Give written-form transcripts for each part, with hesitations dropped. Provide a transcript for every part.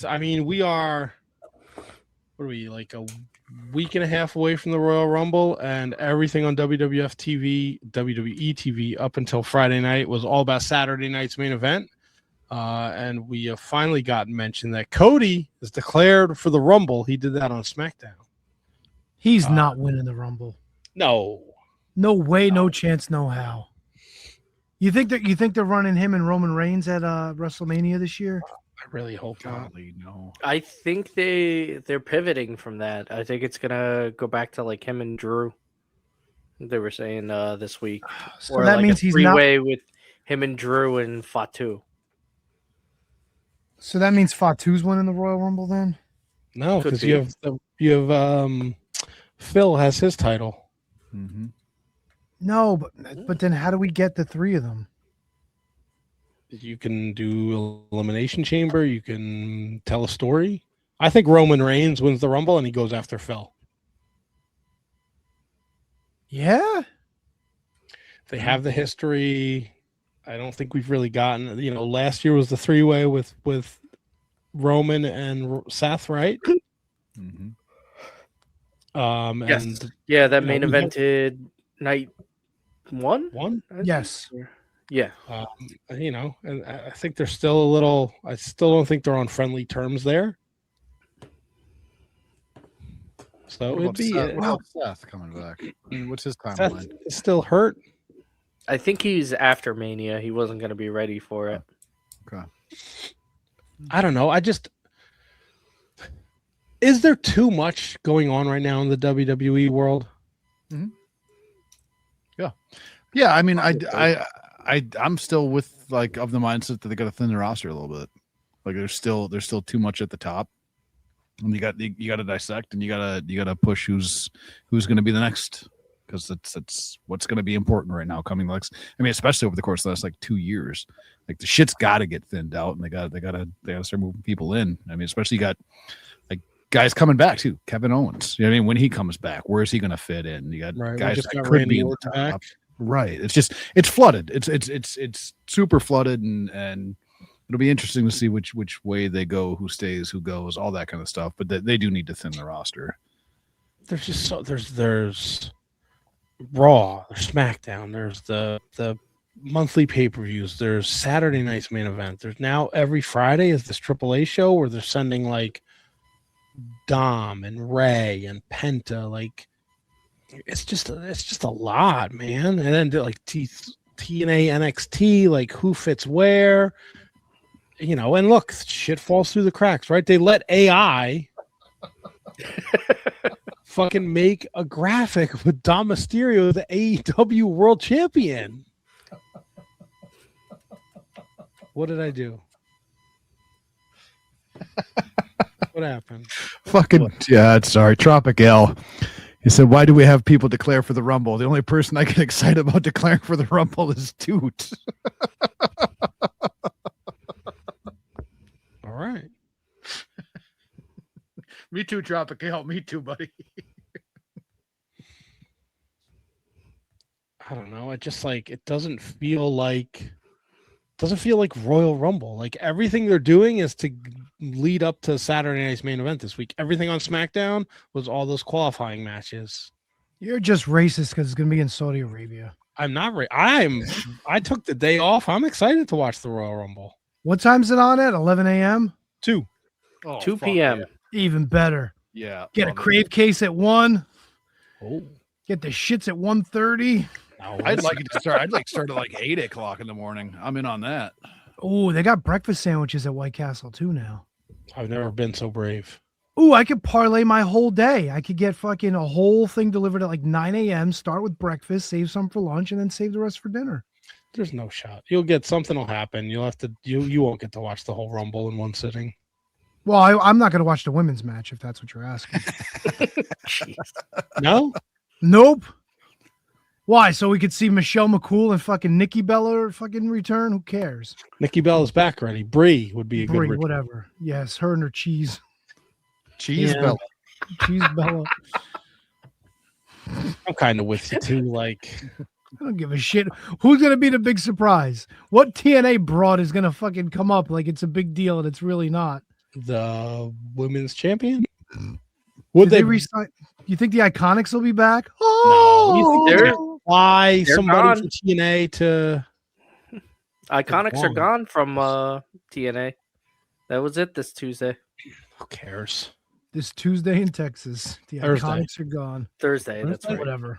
I mean, we are, what are we, like a week and a half away from the Royal Rumble, and everything on WWF TV, WWE TV up until Friday night was all about Saturday night's main event. And we have finally gotten mentioned that Cody is declared for the Rumble. He did that on SmackDown. He's not winning the Rumble. No. No way, no chance, no how. You think they're running him and Roman Reigns at WrestleMania this year? I really hope not. No. I think they're pivoting from that. I think it's gonna go back to like him and Drew. They were saying this week, So or that like means a he's three-way with him and Drew and Fatu. So that means Fatu's winning the Royal Rumble then? No, Could because be. you have Phil has his title. Mm-hmm. No, but then how do we get the three of them? You can do Elimination Chamber. You can tell a story. I think Roman Reigns wins the Rumble and he goes after Phil. Yeah? They have the history. I don't think we've really gotten, last year was the three-way with Roman and Seth, right? Mm-hmm. Yes. And Yeah, that you know, main we have- evented night one. Yes. Yeah. And I think they're still a little. I still don't think they're on friendly terms there. So it'd be What about Seth coming back? I mean, what's his Seth timeline? is still hurt. I think he's after Mania. He wasn't going to be ready for it. Okay. I don't know. Is there too much going on right now in the WWE world? Yeah, I mean, I'm still with of the mindset that they got to thin the roster a little bit. Like there's still too much at the top, and you got to dissect and you got to push who's going to be the next, because that's what's going to be important right now coming next. I mean, especially over the course of the last 2 years, like the shit's got to get thinned out, and they got to start moving people in. I mean, especially you got guys coming back too. Kevin Owens, you know what I mean? When he comes back, where is he going to fit in? You got guys just that got could Randy be in the Orton top. back. Right. It's flooded. It's super flooded, and it'll be interesting to see which way they go, who stays, who goes, all that kind of stuff. But they do need to thin the roster. There's just there's Raw, there's SmackDown, there's the monthly pay-per-views, there's Saturday night's main event. There's now every Friday is this AAA show where they're sending like Dom and Ray and Penta, it's just a lot, man. And then like TNA, NXT, like who fits where, and look, shit falls through the cracks, right? They let AI fucking make a graphic with Dom Mysterio, the AEW World Champion. What did I do? What happened? Sorry, Tropic L. He said, "Why do we have people declare for the Rumble? The only person I get excited about declaring for the Rumble is Toot." All right. Me too, Tropic L. Me too, buddy. I don't know. It just it doesn't feel like Royal Rumble. Like everything they're doing is to lead up to Saturday night's main event this week. Everything on SmackDown was all those qualifying matches. You're just racist because it's going to be in Saudi Arabia. I'm not. I took the day off. I'm excited to watch the Royal Rumble. What time's it on at? 11 a.m.? 2. 2 p.m. Even better. Yeah. Get a crave case at 1. Oh. Get the shits at 1:30. No, I'd like it to start. I'd like to start at 8:00 in the morning. I'm in on that. Oh, they got breakfast sandwiches at White Castle too now. I've never been so brave. Oh, I could parlay my whole day. I could get fucking a whole thing delivered at 9 a.m., start with breakfast, save some for lunch, and then save the rest for dinner. There's no shot. You'll get something will happen. You'll have to you won't get to watch the whole Rumble in one sitting. Well, I'm not going to watch the women's match if that's what you're asking. No? Nope. Why? So we could see Michelle McCool and fucking Nikki Bella fucking return? Who cares? Nikki Bella's back already. Brie would be a Brie, good return. whatever. Yes, her and her cheese. Cheese Yeah. Bella. Cheese Bella. I'm kind of with you too. I don't give a shit. Who's going to be the big surprise? What TNA broad is going to fucking come up like it's a big deal and it's really not? The women's champion? Did they resign? You think the Iconics will be back? No, Oh, you think they're- why they're somebody gone. from TNA to Iconics are gone. gone from TNA. That was it this Tuesday. who cares? this Tuesday in Texas, the Thursday. Iconics are gone. Thursday, that's Thursday? right. Whatever.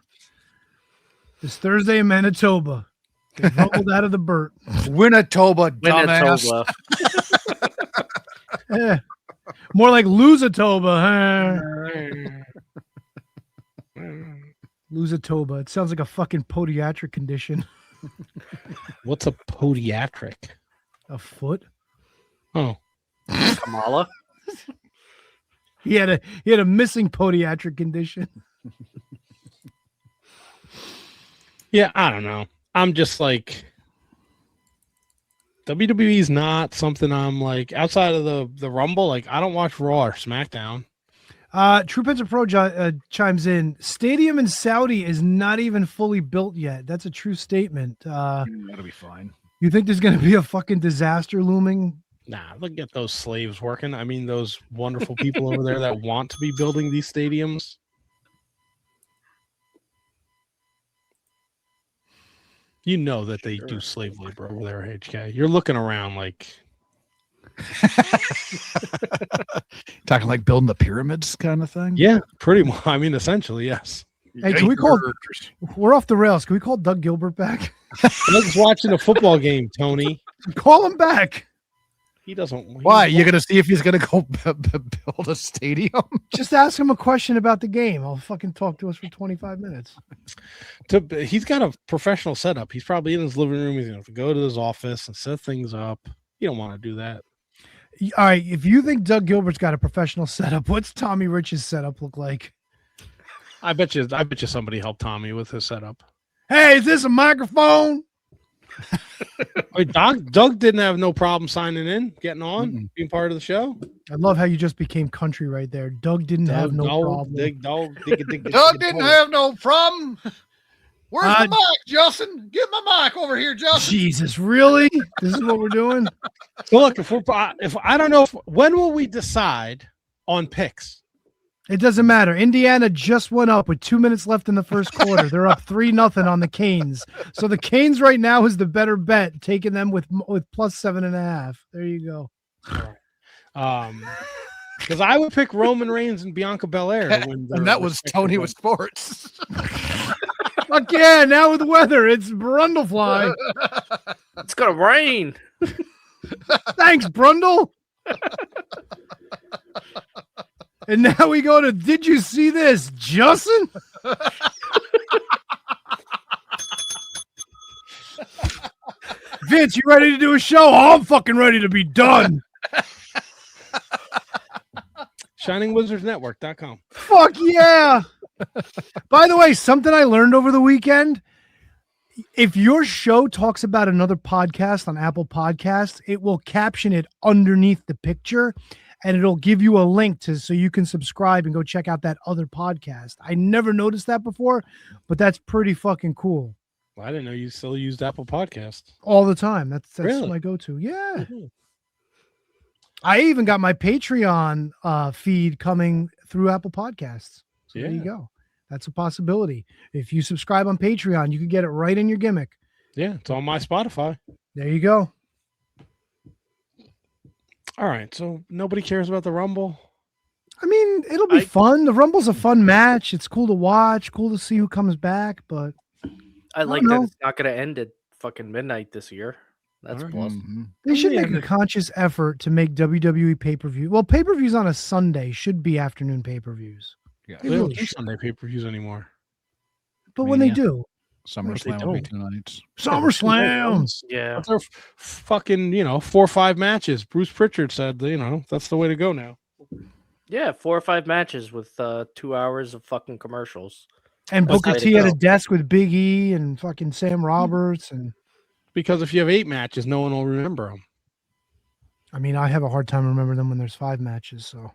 This Thursday in Manitoba, they rumbled out of the Burt. Winnetoba, dumbass. Manitoba. Eh, more like Lusatoba. Huh? Lusatoba. It sounds like a fucking podiatric condition. What's a podiatric? A foot. Oh, Kamala. He had a missing podiatric condition. yeah, I don't know. I'm just like WWE is not something I'm like outside of the Rumble. Like I don't watch Raw or SmackDown. True Prince of Pro chimes in. Stadium in Saudi is not even fully built yet. That's a true statement. That'll be fine. You think there's going to be a fucking disaster looming? Nah, look at those slaves working. I mean, those wonderful people over there that want to be building these stadiums. You know that they do slave labor over there, HK. You're looking around like Talking like building the pyramids kind of thing. yeah, pretty much. I mean, essentially, yes. Hey, can we call? We're off the rails. Can we call Doug Gilbert back? Doug's watching a football game, Tony. Call him back. He doesn't. Why? You're gonna see if he's gonna go build a stadium? Just ask him a question about the game. I'll fucking talk to us for 25 minutes. He's got a professional setup. He's probably in his living room. He's gonna have to go to his office and set things up. You don't want to do that. All right, if you think Doug Gilbert's got a professional setup, what's Tommy Rich's setup look like? I bet you somebody helped Tommy with his setup. Hey, is this a microphone? Wait, Doug didn't have no problem signing in, getting on, being part of the show. I love how you just became country right there. Doug didn't have no problem. Doug didn't have no problem. Where's the mic, Justin? Get my mic over here, Justin. Jesus, really? This is what we're doing? So look, if I don't know when will we decide on picks? It doesn't matter. Indiana just went up with 2 minutes left in the first quarter. They're up 3-0 on the Canes. So the Canes right now is the better bet, taking them with plus 7.5. There you go. Because I would pick Roman Reigns and Bianca Belair, and that was Tony with sports. Fuck yeah! Now with the weather, it's Brundlefly. It's gonna rain. Thanks, Brundle. And now we go to, did you see this, Justin? Vince, you ready to do a show? Oh, I'm fucking ready to be done. ShiningWizardsNetwork.com. Fuck yeah. By the way, something I learned over the weekend, if your show talks about another podcast on Apple Podcasts, it will caption it underneath the picture. And it'll give you a link so you can subscribe and go check out that other podcast. I never noticed that before, but that's pretty fucking cool. Well, I didn't know you still used Apple Podcasts. All the time. That's Really? my go-to. Yeah. Mm-hmm. I even got my Patreon feed coming through Apple Podcasts. So Yeah. there you go. That's a possibility. If you subscribe on Patreon, you can get it right in your gimmick. Yeah, it's on my Spotify. There you go. All right, so nobody cares about the Rumble. I mean, it'll be fun. The Rumble's a fun match. It's cool to watch, cool to see who comes back, but I like don't that know. it's not gonna end at fucking midnight this year. That's All right. plus. They should Yeah, make a conscious effort to make WWE pay-per-view. Well, pay-per-views on a Sunday should be afternoon pay-per-views. Yeah. They They don't really do should. Sunday pay-per-views anymore. But when they Mania. do, SummerSlam will be 2 nights. SummerSlam. Yeah. That's our fucking 4 or 5 matches. Bruce Pritchard said, that's the way to go now. Yeah, 4 or 5 matches with 2 hours of fucking commercials. And That's Booker the way T to at a go. desk with Big E and fucking Sam Roberts. And Because if you have 8 matches, no one will remember them. I mean, I have a hard time remembering them when there's 5 matches. So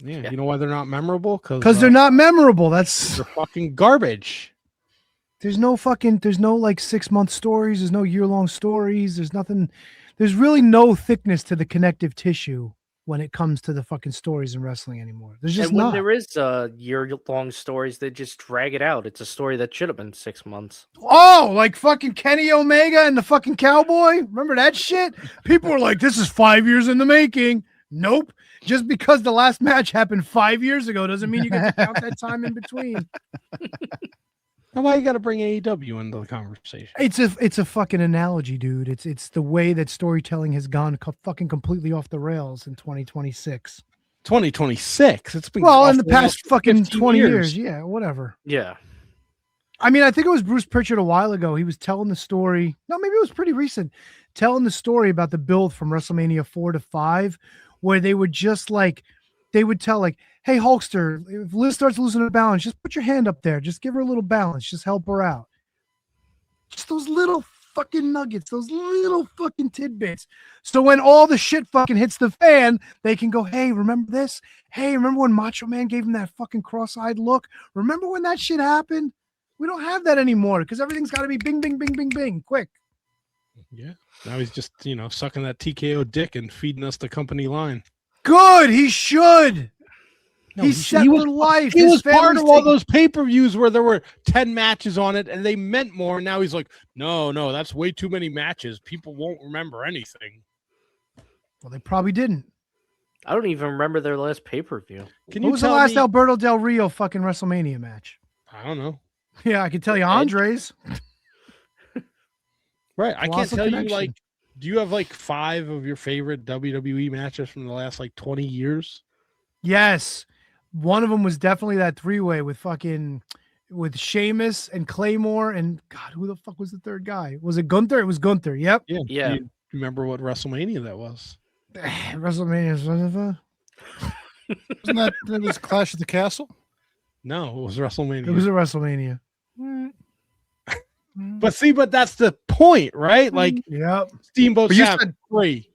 Yeah, Yeah. you know why they're not memorable? because they're not memorable. That's they're fucking garbage. there's no like 6-month stories. There's no year-long stories. There's nothing. There's really no thickness to the connective tissue when it comes to the fucking stories in wrestling anymore. There's just And when not. there is year-long stories, they just drag it out. It's a story that should have been 6 months. Oh, like fucking Kenny Omega and the fucking Cowboy. Remember that shit? People were like, this is 5 years in the making. Nope. Just because the last match happened 5 years ago doesn't mean you get to count that time in between. Now, why you got to bring AEW into the conversation? It's a fucking analogy, dude. It's the way that storytelling has gone fucking completely off the rails in 2026. 2026. It's been Well, off in the the rails past for fucking 15 20 years. Yeah, whatever. Yeah. I mean, I think it was Bruce Pritchard a while ago. He was telling the story. No, maybe it was pretty recent. Telling the story about the build from WrestleMania 4 to 5, where they would just like, they would tell like, hey, Hulkster, if Liz starts losing her balance, just put your hand up there. Just give her a little balance. Just help her out. Just those little fucking nuggets, those little fucking tidbits. So when all the shit fucking hits the fan, they can go, hey, remember this? Hey, remember when Macho Man gave him that fucking cross-eyed look? Remember when that shit happened? We don't have that anymore because everything's got to be bing, bing, bing, bing, bing, quick. Yeah. Now he's just, sucking that TKO dick and feeding us the company line. Good. He should. No, He's set for life. He His was part family's of all taking- those pay-per-views where there were 10 matches on it and they meant more. Now he's like, no, that's way too many matches. People won't remember anything. Well, they probably didn't. I don't even remember their last pay-per-view. Can What you was the tell last me? Alberto Del Rio fucking WrestleMania match? I don't know. Yeah, I can tell you Andres. Right. I can't Colossal tell Connection. you, like, do you have like 5 of your favorite WWE matches from the last like 20 years? Yes. One of them was definitely that 3-way with Sheamus and Claymore and God, who the fuck was the third guy? Was it Gunther? It was Gunther. Yep. Yeah. Yeah. Do you remember what WrestleMania that was? WrestleMania. Wasn't that was Clash at the Castle? No, it was WrestleMania. It was a WrestleMania. But that's the point, right? Like Yep. Steamboat But you Savage, said- 3.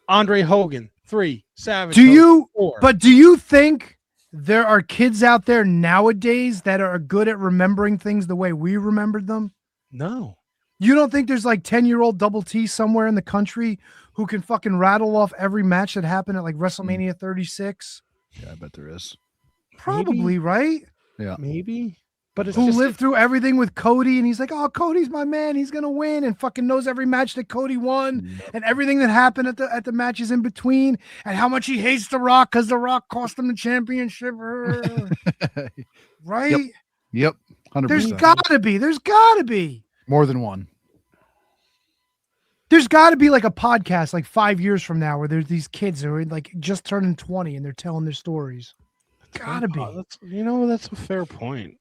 Andre Hogan, 3. Savage. Do Hogan, you 4. but do you think there are kids out there nowadays that are good at remembering things the way we remembered them? No. You don't think there's like 10-year-old Double T somewhere in the country who can fucking rattle off every match that happened at like WrestleMania 36? Yeah, I bet there is. Probably, right? Maybe. But it's Who just lived through everything with Cody, and he's like, oh, Cody's my man. He's gonna win, and fucking knows every match that Cody won, and everything that happened at the matches in between, and how much he hates The Rock because The Rock cost him the championship. Right? Yep. 100%. There's gotta be. More than one. There's got to be like a podcast like 5 years from now where there's these kids who are like just turning 20 and they're telling their stories. Gotta be. That's a fair point.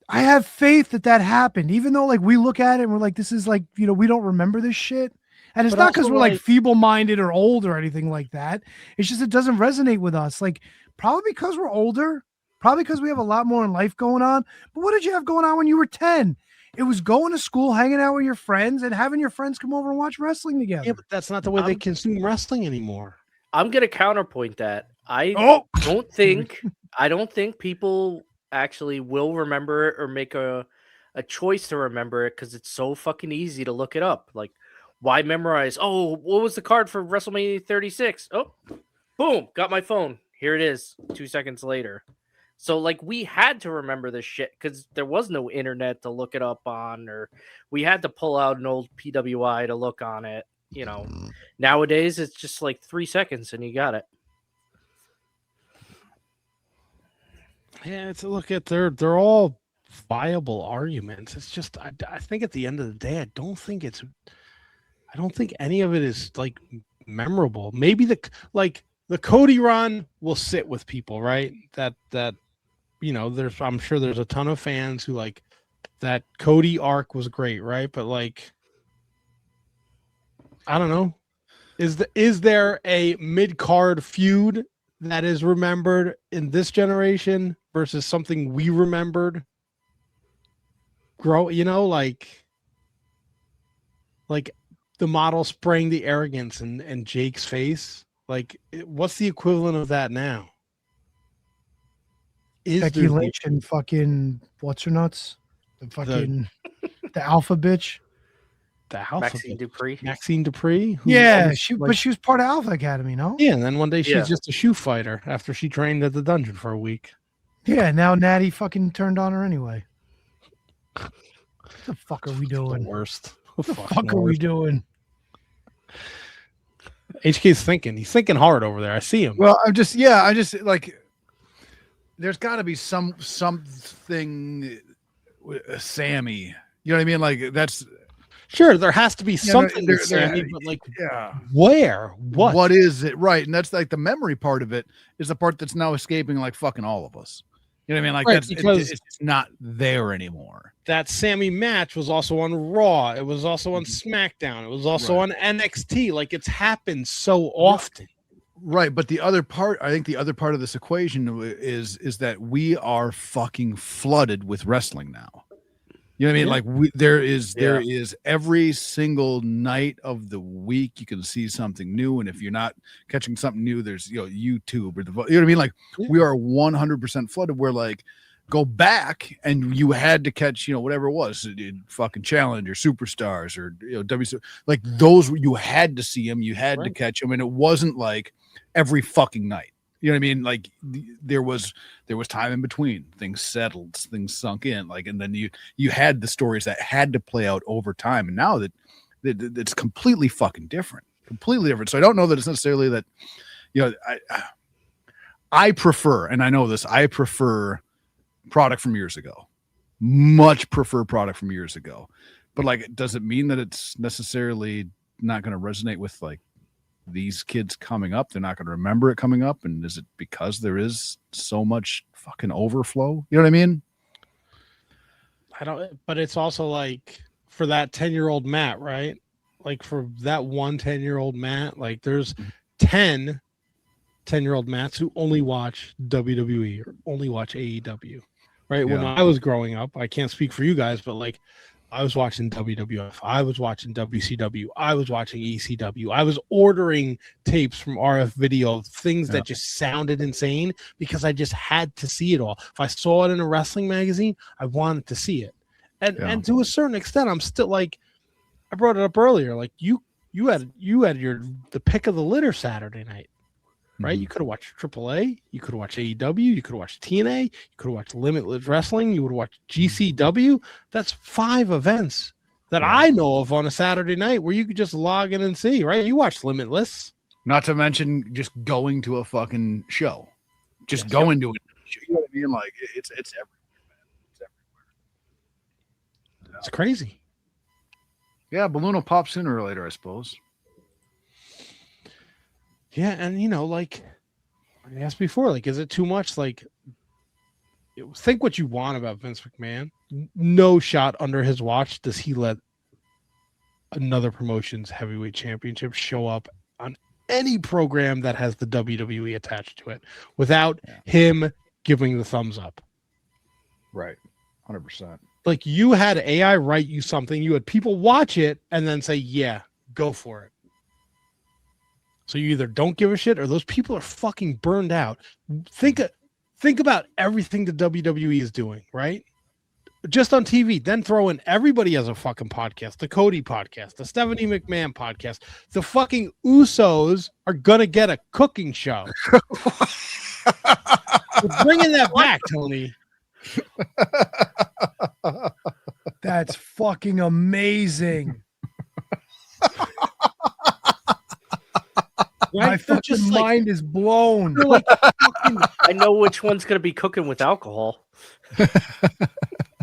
I have faith that happened, even though like we look at it and we're like, this is like, we don't remember this shit. And it's But not because also, we're like like- feeble-minded or old or anything like that. It's just it doesn't resonate with us. Like probably because we're older, probably because we have a lot more in life going on. But what did you have going on when you were 10? It was going to school, hanging out with your friends, and having your friends come over and watch wrestling together. Yeah, but that's not the way they consume wrestling anymore. I'm gonna counterpoint that. I Oh, don't think people actually will remember it or make a choice to remember it because it's so fucking easy to look it up. Like, why memorize? Oh, what was the card for WrestleMania 36? Oh, boom, got my phone. Here it is. 2 seconds later. So, like, we had to remember this shit because there was no internet to look it up on, or we had to pull out an old PWI to look on it. Nowadays it's just like 3 seconds and you got it. Yeah, it's look at they're all viable arguments. It's just I think at the end of the day, I don't think any of it is like memorable. Maybe the Cody run will sit with people, right? That I'm sure there's a ton of fans who like that Cody arc was great, right? But like I don't know. Is there a mid-card feud that is remembered in this generation versus something we remembered? Like the model spraying the arrogance in Jake's face. Like, what's the equivalent of that now? Becky Lynch and fucking what's her nuts? The fucking the alpha bitch. the Alpha Maxine Dupree. Maxine Dupree. Yeah, always, but she was part of Alpha Academy, no? Yeah, and then one day she's Yeah. just a shoe fighter after she trained at the dungeon for a week. Yeah, now Natty fucking turned on her anyway. What the fuck are we doing? The worst. What the fuck are we doing? HK's thinking. He's thinking hard over there. I see him. Well, I just like. There's got to be something with Sammy. You know what I mean? Like that's Sure, there has to be something there- with Sammy, there- but like yeah. where? What? is it? Right, and that's like the memory part of it is the part that's now escaping like fucking all of us. You know what I mean? Like Right, that's because- it's not there anymore. That Sammy match was also on Raw. It was also on SmackDown. It was also Right. on NXT. Like it's happened so often. Right, but the other part, I think the other part of this equation is that we are fucking flooded with wrestling now. You know what I mean? Yeah. Like there is every single night of the week you can see something new, and if you're not catching something new, there's YouTube or you know what I mean? Like we are 100% flooded. Where like go back and you had to catch whatever it was, fucking Challenge or Superstars or WC, like those you had to see them, you had to catch them, and it wasn't like every fucking night. You know what I mean? Like there was time in between. Things settled, things sunk in. Like, and then you had the stories that had to play out over time. And now that it's completely fucking different, completely different. So I don't know that it's necessarily that. I prefer, and I know this. I prefer product from years ago. Much prefer product from years ago. But like, does it mean that it's necessarily not going to resonate with like these kids coming up? They're not going to remember it coming up, and is it because there is so much fucking overflow? You know what I mean? I don't, but it's also like for that 10-year-old Matt, right? Like for that one 10-year-old Matt, like there's 10-year-old Matts who only watch WWE or only watch AEW, right? When I was growing up, I can't speak for you guys, but like I was watching WWF, I was watching WCW, I was watching ECW, I was ordering tapes from RF Video, things that just sounded insane because I just had to see it all. If I saw it in a wrestling magazine, I wanted to see it. And to a certain extent, I'm still like, I brought it up earlier, like you had the pick of the litter Saturday night. Right, you could have watched AAA, you could have watched AEW, you could have watched TNA, you could have watched Limitless Wrestling, you would have watched GCW. That's 5 events that I know of on a Saturday night where you could just log in and see. Right, you watched Limitless. Not to mention just going to a fucking show, just going to it. You know what I mean? Like it's everywhere, man. It's everywhere. It's crazy. Yeah, balloon will pop sooner or later, I suppose. Yeah, and like I asked before, like, is it too much? Like, think what you want about Vince McMahon. No shot under his watch does he let another promotion's heavyweight championship show up on any program that has the WWE attached to it without him giving the thumbs up. Right, 100%. Like you had AI write you something, you had people watch it and then say, "Yeah, go for it." So you either don't give a shit or those people are fucking burned out. Think about everything the WWE is doing, right? Just on TV. Then throw in everybody has a fucking podcast. The Cody podcast, the Stephanie McMahon podcast. The fucking Usos are going to get a cooking show. We're bringing that back, Tony. That's fucking amazing. Right? My fucking mind is blown. Like I know which one's going to be cooking with alcohol.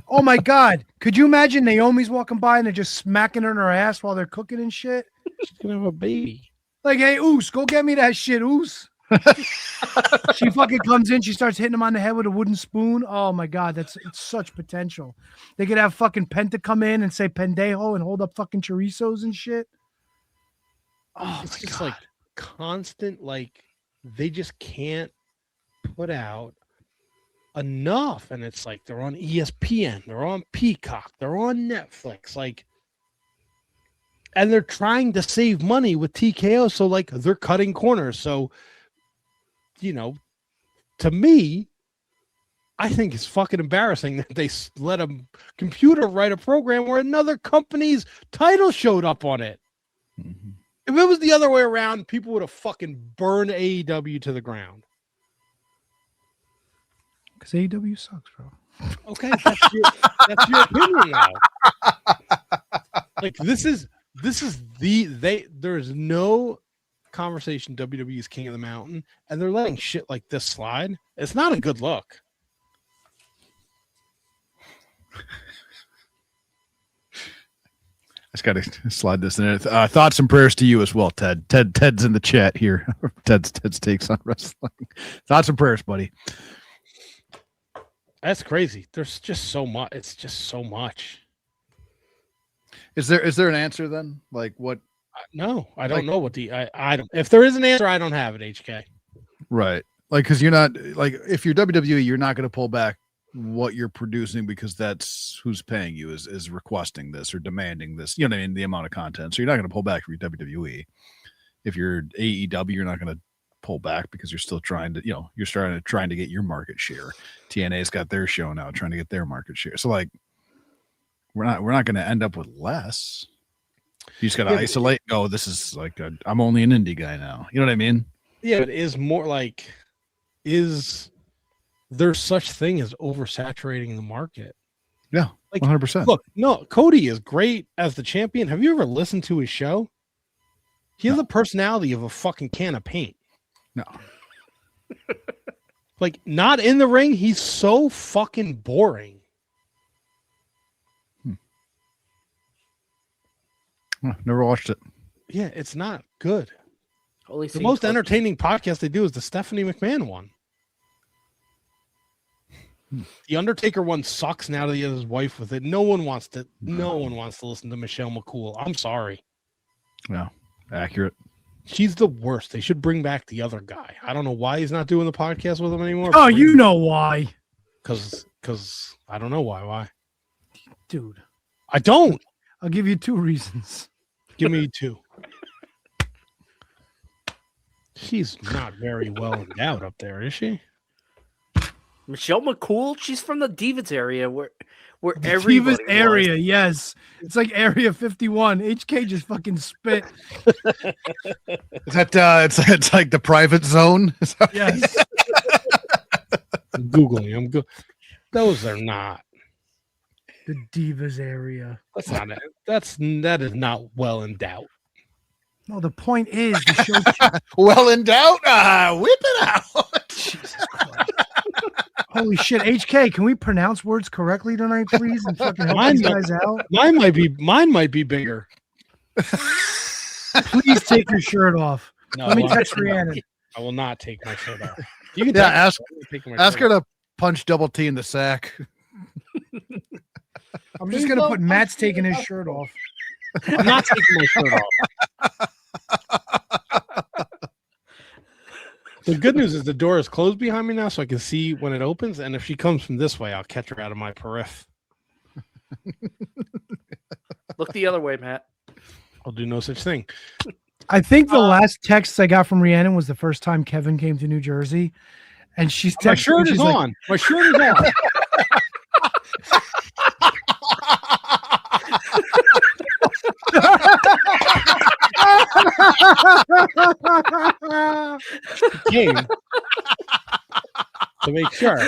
Oh my God. Could you imagine Naomi's walking by and they're just smacking her in her ass while they're cooking and shit? she's going to have a baby. Like, hey, Oos, go get me that shit, Oos. She fucking comes in. She starts hitting him on the head with a wooden spoon. Oh my God. It's such potential. They could have fucking Penta come in and say pendejo and hold up fucking chorizos and shit. Oh, it's just like constant, like they just can't put out enough, and it's like they're on ESPN, they're on Peacock, they're on Netflix, like, and they're trying to save money with TKO, so like they're cutting corners. So to me, I think it's fucking embarrassing that they let a computer write a program where another company's title showed up on it. Mhm. If it was the other way around, people would have fucking burned AEW to the ground. Because AEW sucks, bro. Okay, that's your opinion now. Like this is there's no conversation WWE is king of the mountain, and they're letting shit like this slide. It's not a good look. I just got to slide this in there. Thoughts and prayers to you as well, Ted. Ted's in the chat here. Ted's takes on wrestling. Thoughts and prayers, buddy. That's crazy. There's just so much. It's just so much. Is there an answer then? Like what? No, I don't know what I don't. If there is an answer, I don't have it. HK. Right. Like, because you're not like if you're WWE, you're not going to pull back what you're producing because that's who's paying you is requesting this or demanding this. You know what I mean? The amount of content. So you're not going to pull back from your WWE. If you're AEW, you're not going to pull back because you're still trying to, you're trying to get your market share. TNA's got their show now, trying to get their market share. So like, we're not going to end up with less. You just got to isolate. Oh, this is like I'm only an indie guy now. You know what I mean? Yeah, it is more like is there such thing as oversaturating the market? Yeah, like 100%. Look, no, Cody is great as the champion. Have you ever listened to his show? He has the personality of a fucking can of paint. No. Like, not in the ring, he's so fucking boring. Never watched it. Yeah, it's not good. Only The seen most clips. entertaining podcast they do is the Stephanie McMahon one. The Undertaker one sucks now that he has his wife with it. No one wants to listen to Michelle McCool. I'm sorry. Yeah, accurate. She's the worst. They should bring back the other guy. I don't know why he's not doing the podcast with him anymore. Oh, you know why. Because I don't know why. Why? Dude, I don't. I'll give you 2 reasons. Give me 2. She's not very well endowed up there, is she? Michelle McCool, she's from the Divas area where The everybody Divas area, was. yes. It's like Area 51. HK just fucking spit. Is that it's like the private zone? Yes. I'm Googling. Those are not. The Divas area. That's not it. That is not well endowed. No, the point is the show. Well in doubt, whip it out. Jesus Christ. Holy shit. HK, can we pronounce words correctly tonight, please? And fucking help these guys out? Mine might be bigger. Please take your shirt off. No, Let me well, text Rhiannon. I will not take my shirt off. You can ask her to punch Double T in the sack. I'm just gonna put Matt's taking his shirt off. I'm not taking my shirt off. The good news is the door is closed behind me now, so I can see when it opens. And if she comes from this way, I'll catch her out of my periph. Look the other way, Matt. I'll do no such thing. I think the last text I got from Rhiannon was the first time Kevin came to New Jersey, and she's My texting. shirt is she's like, on. My shirt is on. Came to make sure.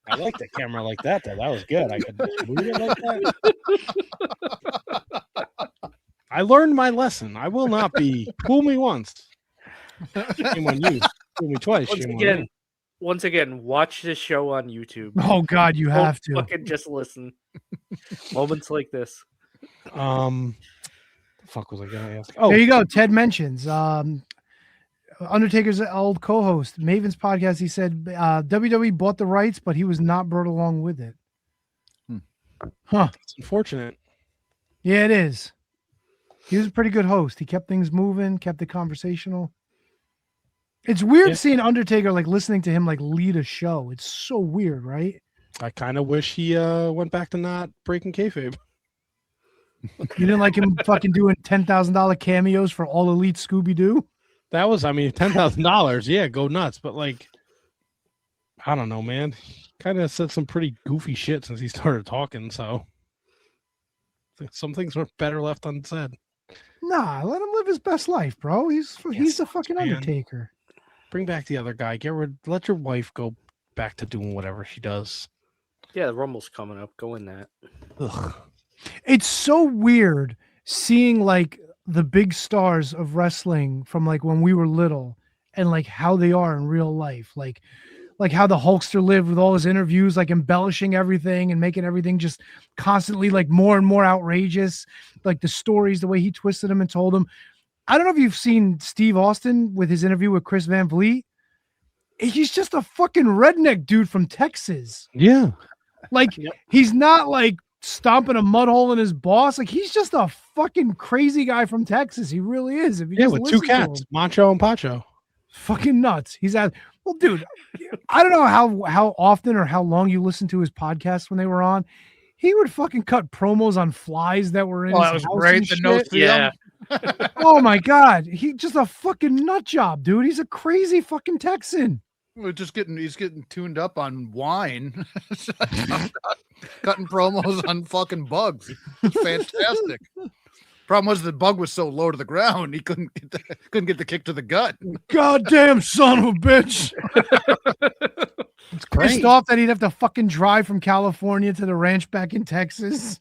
I like the camera like that, though. That was good. I could move it like that. I learned my lesson. I will not be. Fool me once. Shame on you. Fool me twice. Once again, watch this show on YouTube. Oh God, you have to. Fucking just listen. Moments like this. The fuck was I gonna ask? Oh, There you go. Ted mentions Undertaker's old co-host, Maven's podcast. He said WWE bought the rights, but he was not brought along with it. Huh? it's unfortunate. Yeah, it is. He was a pretty good host. He kept things moving, kept it conversational. It's weird seeing Undertaker, like listening to him like lead a show. It's so weird, right? I kind of wish he went back to not breaking kayfabe. You didn't like him fucking doing $10,000 cameos for All Elite Scooby Doo? That was, I mean, $10,000. Yeah, go nuts. But like, I don't know, man. He kind of said some pretty goofy shit since he started talking. So some things are better left unsaid. Nah, let him live his best life, bro. He's the fucking man. Undertaker. Bring back the other guy. Let your wife go back to doing whatever she does. Yeah, the Rumble's coming up. Go in that. Ugh. It's so weird seeing like the big stars of wrestling from like when we were little and like how they are in real life. Like how the Hulkster lived with all his interviews, like embellishing everything and making everything just constantly like more and more outrageous. Like the stories, the way he twisted them and told them. I don't know if you've seen Steve Austin with his interview with Chris Van Vliet. He's just a fucking redneck dude from Texas. Yeah. Like he's not like stomping a mud hole in his boss. Like he's just a fucking crazy guy from Texas. He really is. If you just with listen two to cats, him. Macho and Pacho. Fucking nuts. He's at dude. I don't know how often or how long you listened to his podcast when they were on. He would fucking cut promos on flies that were in. Oh, his that was house great. and The shit. no Yeah. Oh my god, he just a fucking nut job, dude. He's a crazy fucking Texan. He's getting tuned up on wine, cutting promos on fucking bugs. It's fantastic. Problem was the bug was so low to the ground he couldn't get the kick to the gut. Goddamn son of a bitch. It's Pissed off that he'd have to fucking drive from California to the ranch back in Texas.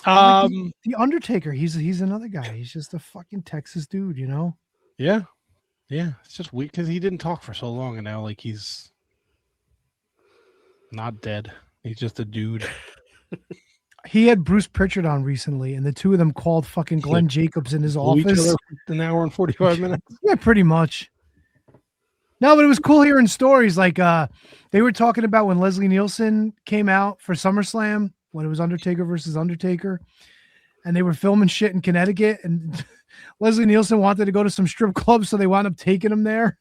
The Undertaker, he's another guy. He's just a fucking Texas dude, you know? Yeah. Yeah. It's just weird because he didn't talk for so long and now like he's not dead. He's just a dude. He had Bruce Pritchard on recently, and the two of them called fucking Glenn Jacobs in his Blew each office. other for an hour and 45 minutes. Yeah, pretty much. No, but it was cool hearing stories. Like they were talking about when Leslie Nielsen came out for SummerSlam, when it was Undertaker versus Undertaker, and they were filming shit in Connecticut, and Leslie Nielsen wanted to go to some strip clubs, so they wound up taking him there.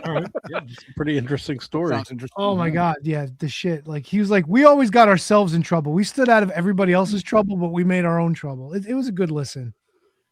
All right. Yeah, it's a pretty interesting story. Sounds interesting. Oh my God. Yeah, the shit. Like he was like, we always got ourselves in trouble. We stood out of everybody else's trouble, but we made our own trouble. It was a good listen.